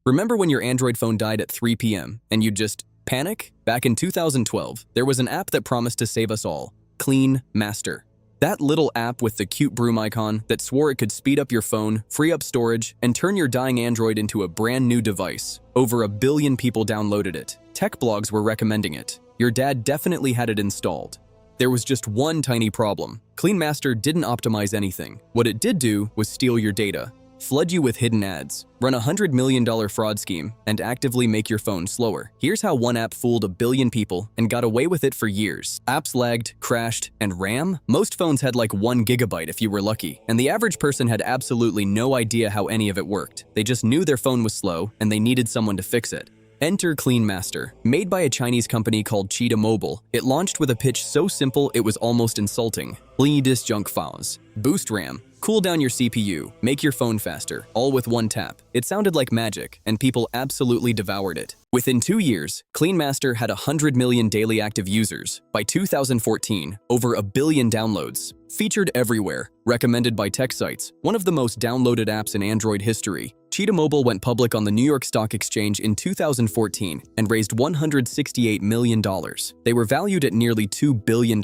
Remember when your Android phone died at 3 p.m. and you'd just panic? Back in 2012, there was an app that promised to save us all, Clean Master. That little app with the cute broom icon that swore it could speed up your phone, free up storage, and turn your dying Android into a brand new device. Over 1 billion people downloaded it. Tech blogs were recommending it. Your dad definitely had it installed. There was just one tiny problem. Clean Master didn't optimize anything. What it did do was steal your data, flood you with hidden ads, run a $100 million fraud scheme, and actively make your phone slower. Here's how one app fooled 1 billion people and got away with it for years. Apps lagged, crashed, and RAM? Most phones had like 1 gigabyte if you were lucky, and the average person had absolutely no idea how any of it worked. They just knew their phone was slow and they needed someone to fix it. Enter Clean Master. Made by a Chinese company called Cheetah Mobile, it launched with a pitch so simple it was almost insulting. Please junk files. Boost RAM. Cool down your CPU, make your phone faster, all with one tap. It sounded like magic, and people absolutely devoured it. Within 2 years, Clean Master had 100 million daily active users. By 2014, over 1 billion downloads. Featured everywhere, recommended by tech sites, one of the most downloaded apps in Android history. Cheetah Mobile went public on the New York Stock Exchange in 2014 and raised $168 million. They were valued at nearly $2 billion.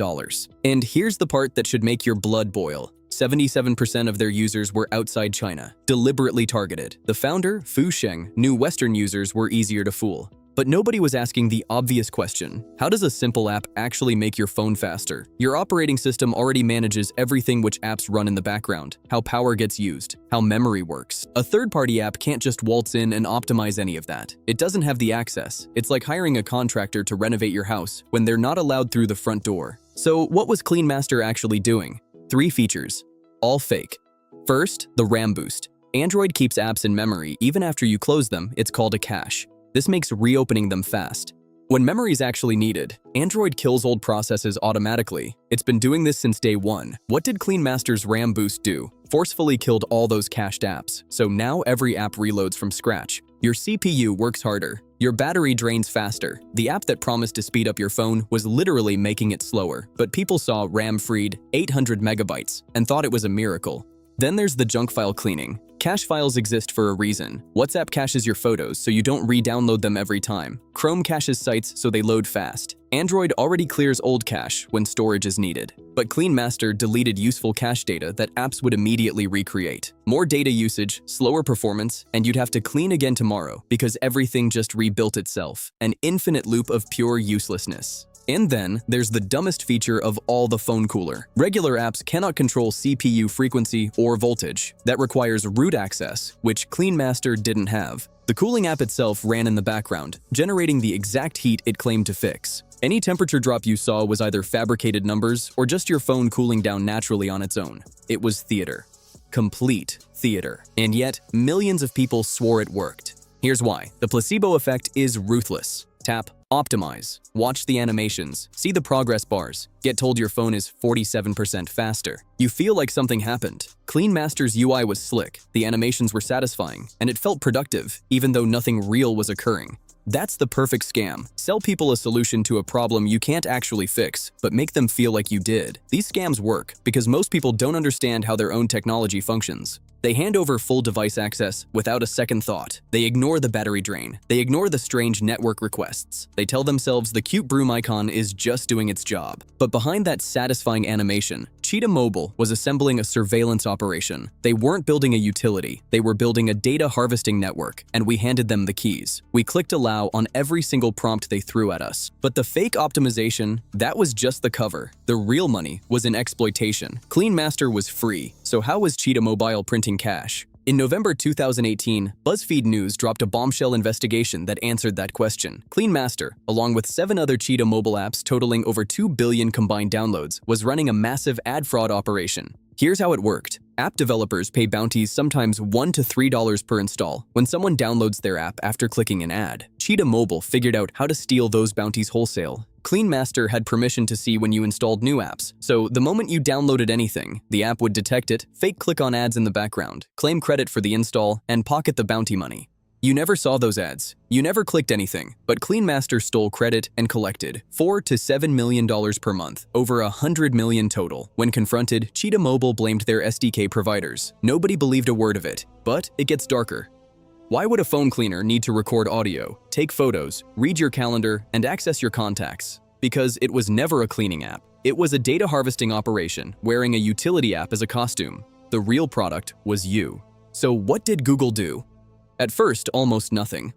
And here's the part that should make your blood boil. 77% of their users were outside China, deliberately targeted. The founder, Fu Sheng, knew Western users were easier to fool. But nobody was asking the obvious question: how does a simple app actually make your phone faster? Your operating system already manages everything which apps run in the background, how power gets used, how memory works. A third-party app can't just waltz in and optimize any of that. It doesn't have the access. It's like hiring a contractor to renovate your house when they're not allowed through the front door. So what was Clean Master actually doing? 3 features, all fake. First, the RAM boost. Android keeps apps in memory even after you close them. It's called a cache. This makes reopening them fast. When memory is actually needed, Android kills old processes automatically. It's been doing this since day one. What did Clean Master's RAM boost do? Forcefully killed all those cached apps, so now every app reloads from scratch. Your CPU works harder. Your battery drains faster. The app that promised to speed up your phone was literally making it slower, but people saw RAM-freed 800 megabytes and thought it was a miracle. Then there's the junk file cleaning. Cache files exist for a reason. WhatsApp caches your photos so you don't re-download them every time. Chrome caches sites so they load fast. Android already clears old cache when storage is needed. But Clean Master deleted useful cache data that apps would immediately recreate. More data usage, slower performance, and you'd have to clean again tomorrow because everything just rebuilt itself. An infinite loop of pure uselessness. And then, there's the dumbest feature of all, the phone cooler. Regular apps cannot control CPU frequency or voltage. That requires root access, which Clean Master didn't have. The cooling app itself ran in the background, generating the exact heat it claimed to fix. Any temperature drop you saw was either fabricated numbers or just your phone cooling down naturally on its own. It was theater. Complete theater. And yet, millions of people swore it worked. Here's why. The placebo effect is ruthless. Tap, optimize, watch the animations, see the progress bars, get told your phone is 47% faster. You feel like something happened. Clean Master's UI was slick, the animations were satisfying, and it felt productive, even though nothing real was occurring. That's the perfect scam. Sell people a solution to a problem you can't actually fix, but make them feel like you did. These scams work because most people don't understand how their own technology functions. They hand over full device access without a second thought. They ignore the battery drain. They ignore the strange network requests. They tell themselves the cute broom icon is just doing its job. But behind that satisfying animation, Cheetah Mobile was assembling a surveillance operation. They weren't building a utility. They were building a data harvesting network, and we handed them the keys. We clicked allow on every single prompt they threw at us. But the fake optimization, that was just the cover. The real money was in exploitation. Clean Master was free, so how was Cheetah Mobile printing cash? In November 2018, BuzzFeed News dropped a bombshell investigation that answered that question. Clean Master, along with 7 other Cheetah Mobile apps totaling over 2 billion combined downloads, was running a massive ad fraud operation. Here's how it worked. App developers pay bounties sometimes $1 to $3 per install when someone downloads their app after clicking an ad. Cheetah Mobile figured out how to steal those bounties wholesale. Clean Master had permission to see when you installed new apps, so the moment you downloaded anything, the app would detect it, fake click on ads in the background, claim credit for the install, and pocket the bounty money. You never saw those ads. You never clicked anything, but Clean Master stole credit and collected $4 to $7 million per month, over $100 million total. When confronted, Cheetah Mobile blamed their SDK providers. Nobody believed a word of it, but it gets darker. Why would a phone cleaner need to record audio, take photos, read your calendar, and access your contacts? Because it was never a cleaning app. It was a data harvesting operation wearing a utility app as a costume. The real product was you. So what did Google do? At first, almost nothing.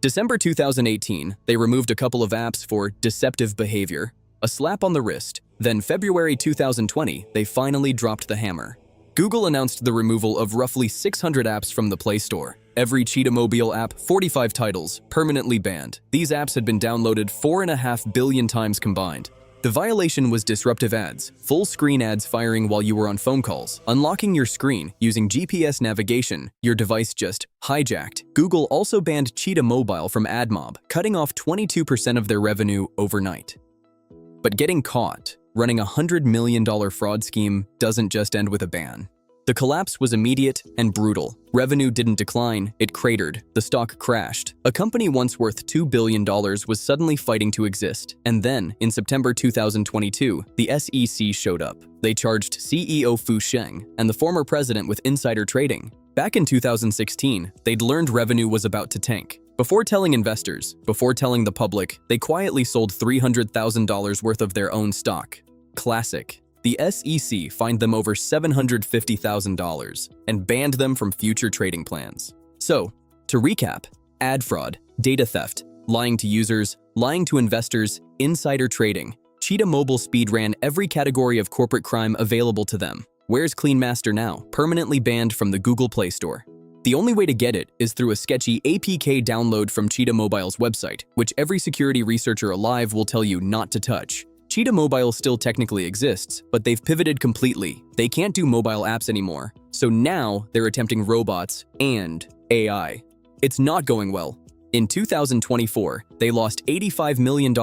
December 2018, they removed a couple of apps for deceptive behavior, a slap on the wrist. Then February 2020, they finally dropped the hammer. Google announced the removal of roughly 600 apps from the Play Store. Every Cheetah Mobile app, 45 titles, permanently banned. These apps had been downloaded 4.5 billion times combined. The violation was disruptive ads, full-screen ads firing while you were on phone calls, unlocking your screen using GPS navigation, your device just hijacked. Google also banned Cheetah Mobile from AdMob, cutting off 22% of their revenue overnight. But getting caught running a $100 million fraud scheme doesn't just end with a ban. The collapse was immediate and brutal. Revenue didn't decline, it cratered. The stock crashed. A company once worth $2 billion was suddenly fighting to exist. And then, in September 2022, the SEC showed up. They charged CEO Fu Sheng and the former president with insider trading. Back in 2016, they'd learned revenue was about to tank. Before telling investors, before telling the public, they quietly sold $300,000 worth of their own stock. Classic. The SEC fined them over $750,000 and banned them from future trading plans. So, to recap, ad fraud, data theft, lying to users, lying to investors, insider trading. Cheetah Mobile speedran every category of corporate crime available to them. Where's Clean Master now? Permanently banned from the Google Play Store. The only way to get it is through a sketchy APK download from Cheetah Mobile's website, which every security researcher alive will tell you not to touch. Cheetah Mobile still technically exists, but they've pivoted completely. They can't do mobile apps anymore. So now they're attempting robots and AI. It's not going well. In 2024, they lost $85 million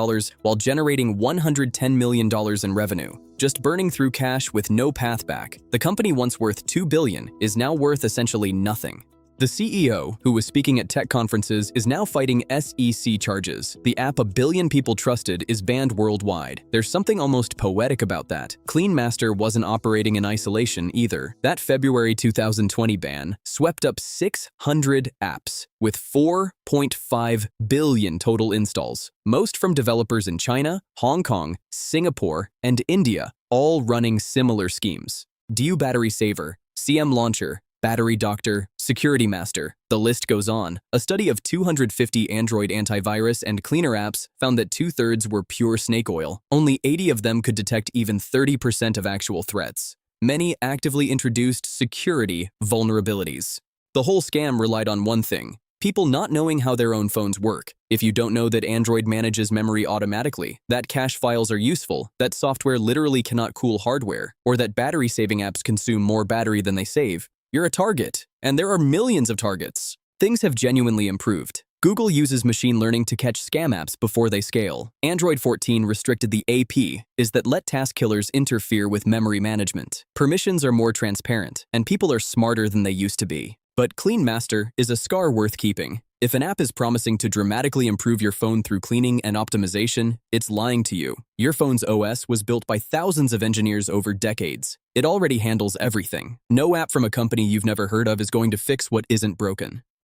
while generating $110 million in revenue, just burning through cash with no path back. The company once worth $2 billion is now worth essentially nothing. The CEO, who was speaking at tech conferences, is now fighting SEC charges. The app a billion people trusted is banned worldwide. There's something almost poetic about that. Clean Master wasn't operating in isolation either. That February 2020 ban swept up 600 apps with 4.5 billion total installs, most from developers in China, Hong Kong, Singapore, and India, all running similar schemes. DU Battery Saver, CM Launcher, Battery Doctor, Security Master, the list goes on. A study of 250 Android antivirus and cleaner apps found that 2/3 were pure snake oil. Only 80 of them could detect even 30% of actual threats. Many actively introduced security vulnerabilities. The whole scam relied on one thing: people not knowing how their own phones work. If you don't know that Android manages memory automatically, that cache files are useful, that software literally cannot cool hardware, or that battery-saving apps consume more battery than they save, you're a target, and there are millions of targets. Things have genuinely improved. Google uses machine learning to catch scam apps before they scale. Android 14 restricted the AP is that let task killers interfere with memory management. Permissions are more transparent, and people are smarter than they used to be. But Clean Master is a scar worth keeping. If an app is promising to dramatically improve your phone through cleaning and optimization, it's lying to you. Your phone's OS was built by thousands of engineers over decades. It already handles everything. No app from a company you've never heard of is going to fix what isn't broken.